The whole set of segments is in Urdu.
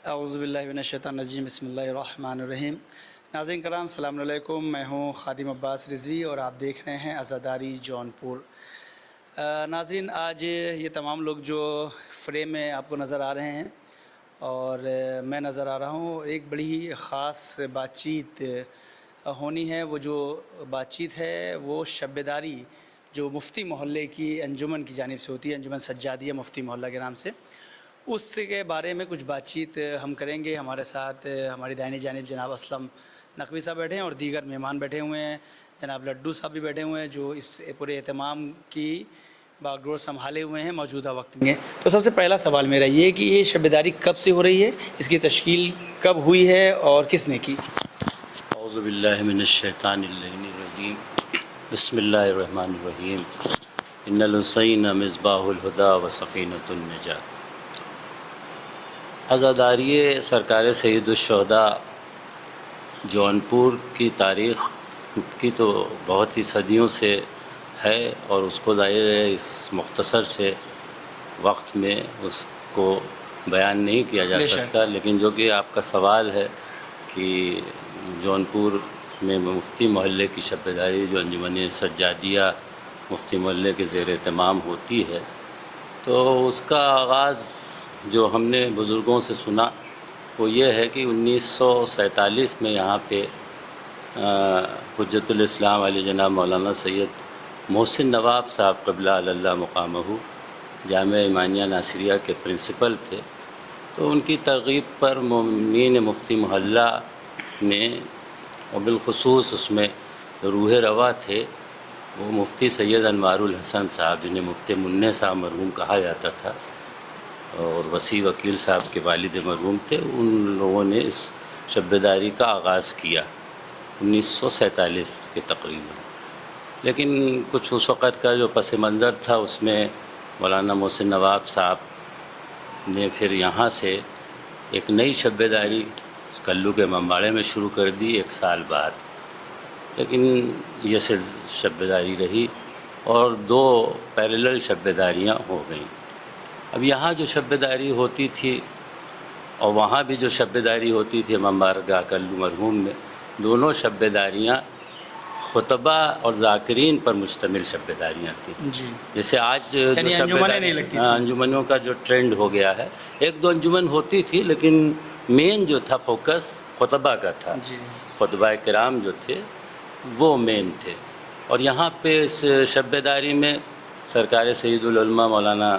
اعوذ باللہ من الشیطان الرجیم، بسم اللہ الرحمن الرحیم۔ ناظرین کرام السلام علیکم، میں ہوں خادم عباس رضوی اور آپ دیکھ رہے ہیں عزاداری جونپور۔ ناظرین، آج یہ تمام لوگ جو فریم میں آپ کو نظر آ رہے ہیں اور میں نظر آ رہا ہوں، ایک بڑی ہی خاص بات چیت ہونی ہے۔ وہ جو بات چیت ہے وہ شب بیداری جو مفتی محلے کی انجمن کی جانب سے ہوتی ہے، انجمن سجادیہ مفتی محلہ کے نام سے، اس کے بارے میں کچھ بات چیت ہم کریں گے۔ ہمارے ساتھ ہماری دائنی جانب جناب اسلم نقوی صاحب بیٹھے ہیں اور دیگر مہمان بیٹھے ہوئے ہیں، جناب لڈو صاحب بھی بیٹھے ہوئے ہیں جو اس پورے اہتمام کی باغ ڈور سنبھالے ہوئے ہیں موجودہ وقت میں۔ تو سب سے پہلا سوال میرا یہ ہے کہ یہ شب بیداری کب سے ہو رہی ہے، اس کی تشکیل کب ہوئی ہے اور کس نے کی؟ اعوذ باللہ من الشیطان اللعین الرجیم، بسم اللہ الرحمن الرحیم۔ ان الحسین مصباح الہدی و سفینۃ النجات۔ عزاداری سرکار سید الشہداء جونپور کی تاریخ کی تو بہت ہی صدیوں سے ہے، اور اس کو ظاہر ہے اس مختصر سے وقت میں اس کو بیان نہیں کیا جا سکتا، لیکن جو کہ آپ کا سوال ہے کہ جونپور میں مفتی محلے کی شب بیداری جو انجمن سجادیہ مفتی محلے کے زیر اہتمام ہوتی ہے، تو اس کا آغاز جو ہم نے بزرگوں سے سنا وہ یہ ہے کہ 1947 میں یہاں پہ حجت الاسلام علی جناب مولانا سید محسن نواب صاحب قبلہ اللہ مقامہ جامعہ ایمانیہ ناصریہ کے پرنسپل تھے، تو ان کی ترغیب پر مومنین مفتی محلہ نے، اور بالخصوص اس میں روح روا تھے وہ مفتی سید انوار الحسن صاحب، جنہیں مفتی منع صاحب مرحوم کہا جاتا تھا، اور وسیع وکیل صاحب کے والد مرحوم تھے، ان لوگوں نے اس شب بیداری کا آغاز کیا 1947 کے تقریباً۔ لیکن کچھ اس وقت کا جو پس منظر تھا، اس میں مولانا محسن نواب صاحب نے پھر یہاں سے ایک نئی شب بیداری کلو کے ممباڑے میں شروع کر دی 1 سال بعد، لیکن یہ صرف شب بیداری رہی اور 2 پیرلل شب بیداریاں ہو گئیں۔ اب یہاں جو شب بیداری ہوتی تھی اور وہاں بھی جو شب بیداری ہوتی تھی امام بارگاہ کلو مرحوم میں، دونوں شب بیداریاں خطبہ اور ذاکرین پر مشتمل شب بیداریاں تھیں۔ جی، جیسے آج جو شب بیداری انجمنوں کا جو ٹرینڈ ہو گیا ہے، 1-2 انجمن ہوتی تھی لیکن مین جو تھا فوکس خطبہ کا تھا، خطبہ کرام جو تھے وہ مین تھے۔ اور یہاں پہ اس شب بیداری میں سرکار سید العلماء مولانا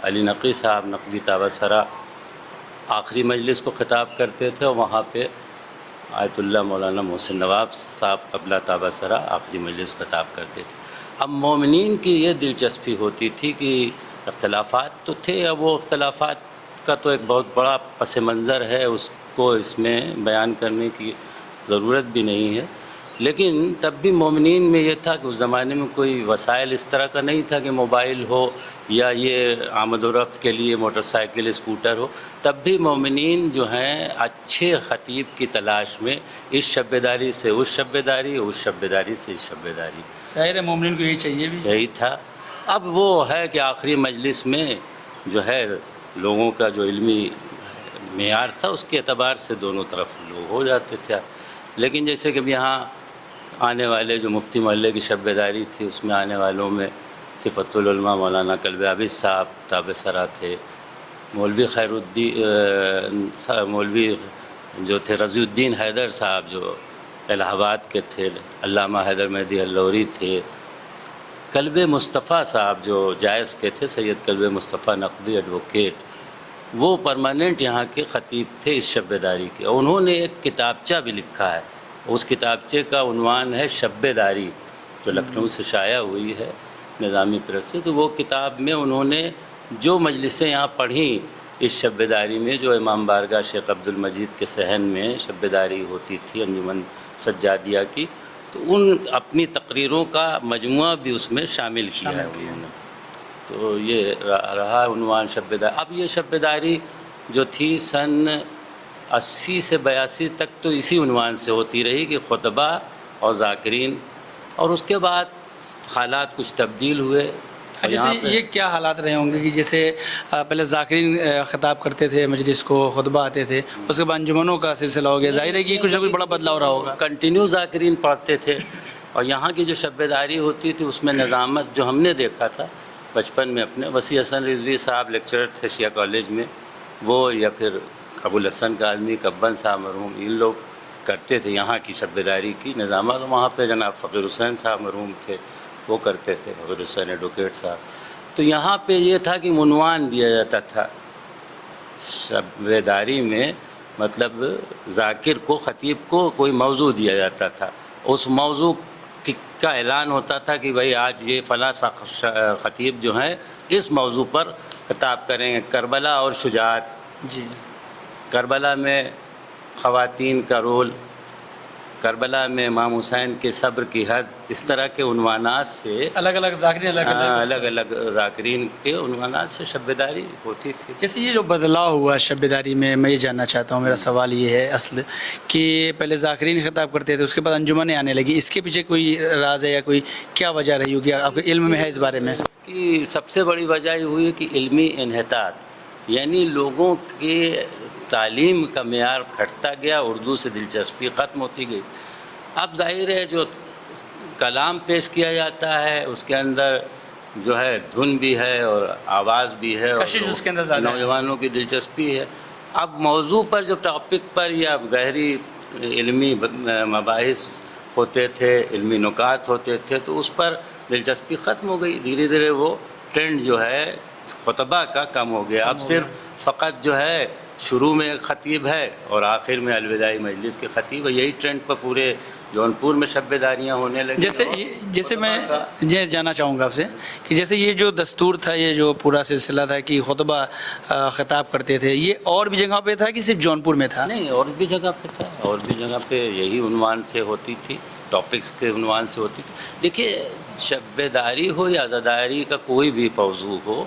علی نقوی صاحب نقوی تابہ سرا آخری مجلس کو خطاب کرتے تھے، اور وہاں پہ آیت اللہ مولانا محسن نواب صاحب قبلہ تابہ سرا آخری مجلس خطاب کرتے تھے۔ اب مومنین کی یہ دلچسپی ہوتی تھی کہ اختلافات تو تھے، اب وہ اختلافات کا تو ایک بہت بڑا پس منظر ہے، اس کو اس میں بیان کرنے کی ضرورت بھی نہیں ہے، لیکن تب بھی مومنین میں یہ تھا کہ اس زمانے میں کوئی وسائل اس طرح کا نہیں تھا کہ موبائل ہو یا یہ آمد و رفت کے لیے موٹر سائیکل اسکوٹر ہو، تب بھی مومنین جو ہیں اچھے خطیب کی تلاش میں اس شب بیداری سے اس شب بیداری، اس شب بیداری سے اس شب بیداری، ظاہر ہے مومنین کو یہی چاہیے بھی، صحیح تھا۔ اب وہ ہے کہ آخری مجلس میں جو ہے لوگوں کا جو علمی معیار تھا اس کے اعتبار سے دونوں طرف لوگ ہو جاتے تھے، لیکن جیسے کہ یہاں آنے والے جو مفتی محلے کی شب بیداری تھی، اس میں آنے والوں میں صفت العلماء مولانا کلب عابد صاحب تابع سرا تھے، مولوی خیر الدین مولوی جو تھے رضی الدین حیدر صاحب جو الہ آباد کے تھے، علامہ حیدر مہدی اللوری تھے، کلب مصطفیٰ صاحب جو جائز کے تھے، سید کلب مصطفیٰ نقوی ایڈوکیٹ، وہ پرماننٹ یہاں کے خطیب تھے اس شب بیداری کے، اور انہوں نے ایک کتابچہ بھی لکھا ہے، اس کتابچے کا عنوان ہے شب بیداری، جو لکھنؤ سے شائع ہوئی ہے نظامی پریس سے۔ تو وہ کتاب میں انہوں نے جو مجلسیں یہاں پڑھیں اس شب بیداری میں، جو امام بارگاہ شیخ عبد المجید کے صحن میں شب بیداری ہوتی تھی انجمن سجادیہ کی، تو ان اپنی تقریروں کا مجموعہ بھی اس میں شامل کیا ہے انہوں نے۔ تو یہ رہا عنوان شب بیداری۔ اب یہ شب بیداری جو تھی سن 80 سے 82 تک تو اسی عنوان سے ہوتی رہی کہ خطبہ اور ذاکرین، اور اس کے بعد حالات کچھ تبدیل ہوئے، اور جیسے یہاں پہ یہ کیا حالات رہے ہوں گے کہ جیسے پہلے ذاکرین خطاب کرتے تھے مجلس کو، خطبہ آتے تھے، اس کے بعد انجمنوں کا سلسلہ ہو گیا، ظاہر ہے کہ کچھ نہ کچھ بڑا بدلاؤ رہا ہوگا. کنٹینیو ذاکرین پڑھتے تھے، اور یہاں کی جو شب داری ہوتی تھی اس میں نظامت جو ہم نے دیکھا تھا بچپن میں اپنے، وسیع حسن رضوی صاحب لیکچرر تھے شیعہ کالج میں، وہ یا پھر ابوالحسن کاظمی، کبن صاحب مرحوم، ان لوگ کرتے تھے یہاں کی شب داری کی نظامت. وہاں پہ جناب فقیر حسین صاحب مرحوم تھے، وہ کرتے تھے، فقیر حسین ایڈوکیٹ صاحب. تو یہاں پہ یہ تھا کہ عنوان دیا جاتا تھا شب داری میں، مطلب ذاکر کو، خطیب کو کوئی موضوع دیا جاتا تھا، اس موضوع کا اعلان ہوتا تھا کہ بھائی آج یہ فلاں خطیب جو ہیں اس موضوع پر خطاب کریں گے. کربلا اور شجاعت، جی. کربلا میں خواتین کا رول، کربلا میں امام حسین کے صبر کی حد، اس طرح کے عنوانات سے الگ الگ ذاکرین الگ الگ ذاکرین کے عنوانات سے شب داری ہوتی تھی. جیسے یہ جو بدلاؤ ہوا شب داری میں یہ جاننا چاہتا ہوں. میرا سوال یہ ہے اصل کہ پہلے ذاکرین خطاب کرتے تھے، اس کے بعد انجمنیں آنے لگی، اس کے پیچھے کوئی راز ہے یا کوئی کیا وجہ رہی ہوگی؟ آپ کے علم میں ہے اس بارے میں؟ اس کی سب سے بڑی وجہ یہ ہوئی کہ علمی انحطاط، یعنی لوگوں کے تعلیم کا معیار گھٹتا گیا، اردو سے دلچسپی ختم ہوتی گئی. اب ظاہر ہے جو کلام پیش کیا جاتا ہے اس کے اندر جو ہے دھن بھی ہے اور آواز بھی ہے، اور کشش اس کے اندر زیادہ ہے. نوجوانوں کی دلچسپی ہے. اب موضوع پر جو ٹاپک پر یا گہری علمی مباحث ہوتے تھے، علمی نکات ہوتے تھے، تو اس پر دلچسپی ختم ہو گئی. دھیرے دھیرے وہ ٹرینڈ جو ہے خطبہ کا کم ہو گیا. اب صرف فقط جو ہے شروع میں ایک خطیب ہے اور آخر میں الوداعی مجلس کے خطیب ہے. یہی ٹرینڈ پر پورے جونپور میں شب داریاں ہونے لگی. جیسے میں یہ جاننا چاہوں گا آپ سے کہ جیسے یہ جو دستور تھا، یہ جو پورا سلسلہ تھا کہ خطبہ خطاب کرتے تھے، یہ اور بھی جگہ پہ تھا کہ صرف جونپور میں تھا؟ نہیں، اور بھی جگہ پہ تھا، اور بھی جگہ پہ یہی عنوان سے ہوتی تھی، ٹاپکس کے عنوان سے ہوتی تھی. دیکھیے، شب داری ہو یا عزاداری کا کوئی بھی موضوع ہو،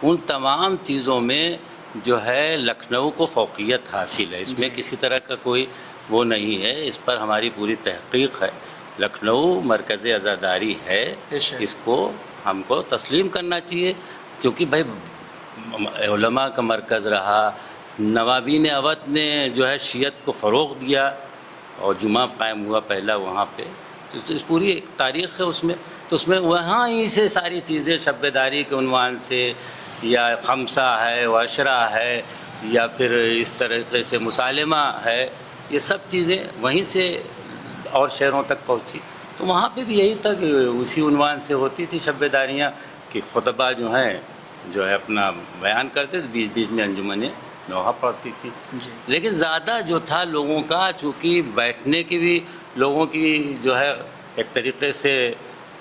ان تمام چیزوں میں جو ہے لکھنؤ کو فوقیت حاصل ہے. اس میں کسی طرح کا کوئی وہ نہیں ہے، اس پر ہماری پوری تحقیق ہے. لکھنؤ مرکز عزاداری ہے، اس کو ہم کو تسلیم کرنا چاہیے، کیونکہ بھائی علماء کا مرکز رہا. نوابین اودھ نے جو ہے شیعت کو فروغ دیا اور جمعہ قائم ہوا پہلا وہاں پہ. تو اس پوری ایک تاریخ ہے اس میں. تو اس میں وہاں ہی سے ساری چیزیں شب داری کے عنوان سے، یا خمسہ ہے، عشرہ ہے، یا پھر اس طریقے سے مسالمہ ہے، یہ سب چیزیں وہیں سے اور شہروں تک پہنچی. تو وہاں پہ بھی یہی تھا کہ اسی عنوان سے ہوتی تھی شب داریاں، کہ خطبہ جو ہیں جو ہے اپنا بیان کرتے تھے، بیچ بیچ میں انجمنیں نوحہ پڑتی تھی. لیکن زیادہ جو تھا لوگوں کا، چونکہ بیٹھنے کی بھی لوگوں کی جو ہے ایک طریقے سے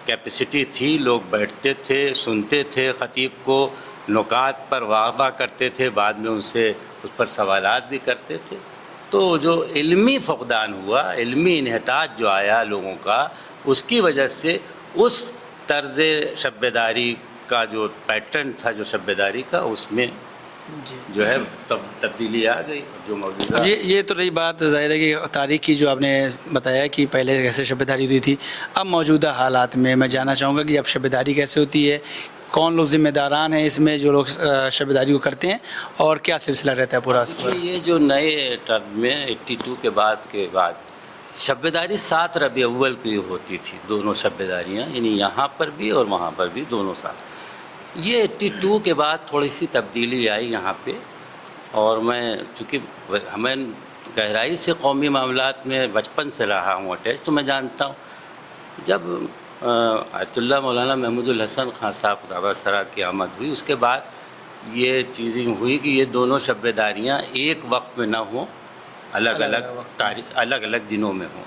کیپیسٹی تھی، لوگ بیٹھتے تھے، سنتے تھے خطیب کو، نکات پر واقعہ کرتے تھے، بعد میں ان سے اس پر سوالات بھی کرتے تھے. تو جو علمی فقدان ہوا، علمی انحطاط جو آیا لوگوں کا، اس کی وجہ سے اس طرز شب داری کا جو پیٹرن تھا جو شب داری کا، اس میں جو ہے تبدیلی آ گئی. جو موجودہ یہ تو رہی بات ظاہر ہے کہ تاریخ کی جو آپ نے بتایا کہ پہلے کیسے شب داری ہوئی تھی. اب موجودہ حالات میں جاننا چاہوں گا کہ اب شب داری کیسے ہوتی ہے، کون لوگ ذمہ داران ہیں اس میں جو لوگ شب داری کو کرتے ہیں، اور کیا سلسلہ رہتا ہے پورا اس پر؟ یہ جو نئے ٹرم میں 82 کے بعد شب داری 7 ربیع اول کی ہوتی تھی، دونوں شب داریاں، یعنی یہاں پر بھی اور وہاں پر بھی دونوں ساتھ. یہ 82 کے بعد تھوڑی سی تبدیلی آئی یہاں پہ. اور میں چونکہ ہمیں گہرائی سے قومی معاملات میں بچپن سے رہا ہوں اٹیچ، تو میں جانتا ہوں جب آیت اللہ مولانا محمود الحسن خان صاحب دعویٰ سرات کی آمد ہوئی، اس کے بعد یہ چیزیں ہوئی کہ یہ دونوں شب داریاں ایک وقت میں نہ ہوں، الگ الگ دنوں میں ہوں.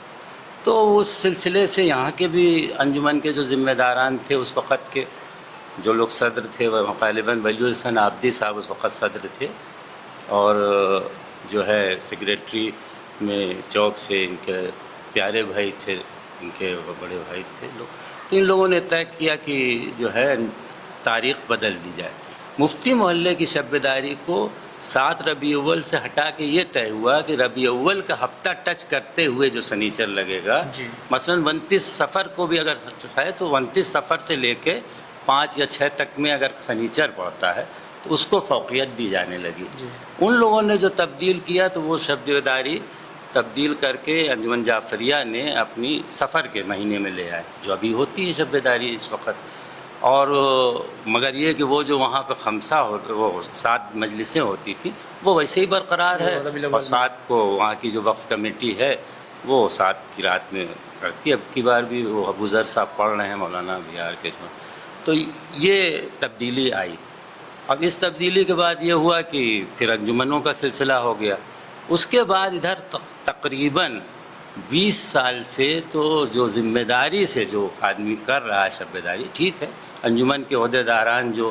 تو اس سلسلے سے یہاں کے بھی انجمن کے جو ذمہ داران تھے اس وقت کے، جو لوگ صدر تھے، وہ غالباً ولی الحسن عابدی صاحب اس وقت صدر تھے، اور جو ہے سیکریٹری میں چوک سے ان کے پیارے بھائی تھے، ان کے بڑے بھائی تھے لوگ. تو ان لوگوں نے طے کیا کہ جو ہے تاریخ بدل دی جائے. مفتی محلے کی شب داری کو 7 ربیع اول سے ہٹا کے یہ طے ہوا کہ ربیع اول کا ہفتہ ٹچ کرتے ہوئے جو سنیچر لگے گا، مثلا 29 صفر کو بھی اگر ہے تو 29 صفر سے لے کے 5 یا 6 تک میں اگر سنیچر پڑتا ہے تو اس کو فوقیت دی جانے لگی. جی. ان لوگوں نے جو تبدیل کیا تو وہ شب داری تبدیل کر کے انجمن جعفریہ نے اپنی سفر کے مہینے میں لے آئے، جو ابھی ہوتی ہے شب داری اس وقت. اور مگر یہ کہ وہ جو وہاں پہ وہ 7 مجلسیں ہوتی تھیں وہ ویسے ہی برقرار ہے، اور 7 کو وہاں کی جو وقف کمیٹی ہے وہ 7 کی رات میں کرتی ہے. اب کی بار بھی وہ ابو ذر صاحب پڑھ رہے ہیں مولانا بہار کے. تو یہ تبدیلی آئی. اب اس تبدیلی کے بعد یہ ہوا کہ پھر انجمنوں کا سلسلہ ہو گیا. اس کے بعد ادھر تقریباً 20 سال سے تو جو ذمہ داری سے جو آدمی کر رہا ہے شب داری، ٹھیک ہے، انجمن کے عہدیداران جو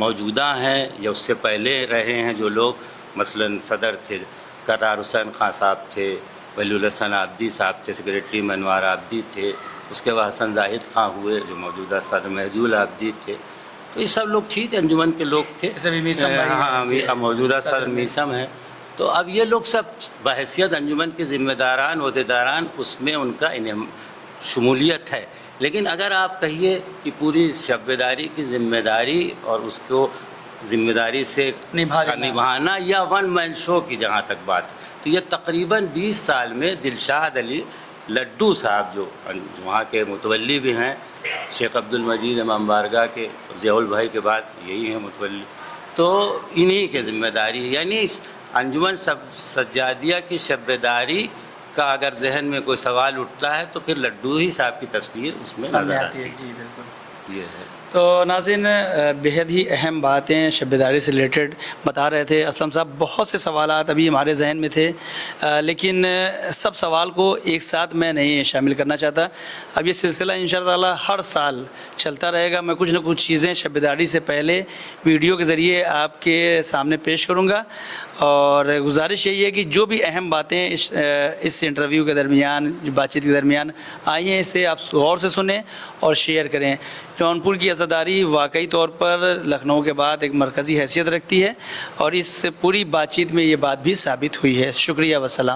موجودہ ہیں یا اس سے پہلے رہے ہیں جو لوگ، مثلا صدر تھے کرار حسین خان صاحب تھے، ولی الحسن عابدی صاحب تھے، سیکریٹری منوار عابدی تھے، اس کے بعد حسن زاہد خان ہوئے جو موجودہ صدر محجول عابدی تھے. تو یہ سب لوگ ٹھیک انجمن کے لوگ تھے. ہاں، موجودہ صدر میثم ہیں. تو اب یہ لوگ سب بحیثیت انجمن کے ذمہ داران عہدیداران، اس میں ان کا شمولیت ہے. لیکن اگر آپ کہیے کہ پوری شب داری کی ذمہ داری اور اس کو ذمہ داری سے نبھانا یا ون مین شو کی جہاں تک بات، تو یہ تقریباً 20 سال میں دلشاد علی لڈو صاحب جو وہاں کے متولی بھی ہیں، شیخ عبد المجید امام بارگاہ کے ضیاء البھائی کے بعد یہی ہیں متولی، تو انہی کے ذمہ داری. یعنی انجمن سجادیہ کی شب داری کا اگر ذہن میں کوئی سوال اٹھتا ہے تو پھر لڈو ہی صاحب کی تصویر اس میں نظر آتی ہے. جی بالکل. یہ ہے. تو ناظرین، بہت ہی اہم باتیں شب داری سے ریلیٹڈ بتا رہے تھے اسلم صاحب. بہت سے سوالات ابھی ہمارے ذہن میں تھے، لیکن سب سوال کو ایک ساتھ میں نہیں شامل کرنا چاہتا. اب یہ سلسلہ انشاءاللہ تعالی ہر سال چلتا رہے گا. میں کچھ نہ کچھ چیزیں شب داری سے پہلے ویڈیو کے ذریعے آپ کے سامنے پیش کروں گا، اور گزارش یہی ہے کہ جو بھی اہم باتیں اس انٹرویو کے درمیان، بات چیت کے درمیان آئی ہیں، اسے آپ غور سے سنیں اور شیئر کریں. جونپور کی عزاداری واقعی طور پر لکھنؤ کے بعد ایک مرکزی حیثیت رکھتی ہے، اور اس پوری بات چیت میں یہ بات بھی ثابت ہوئی ہے. شکریہ، والسلام.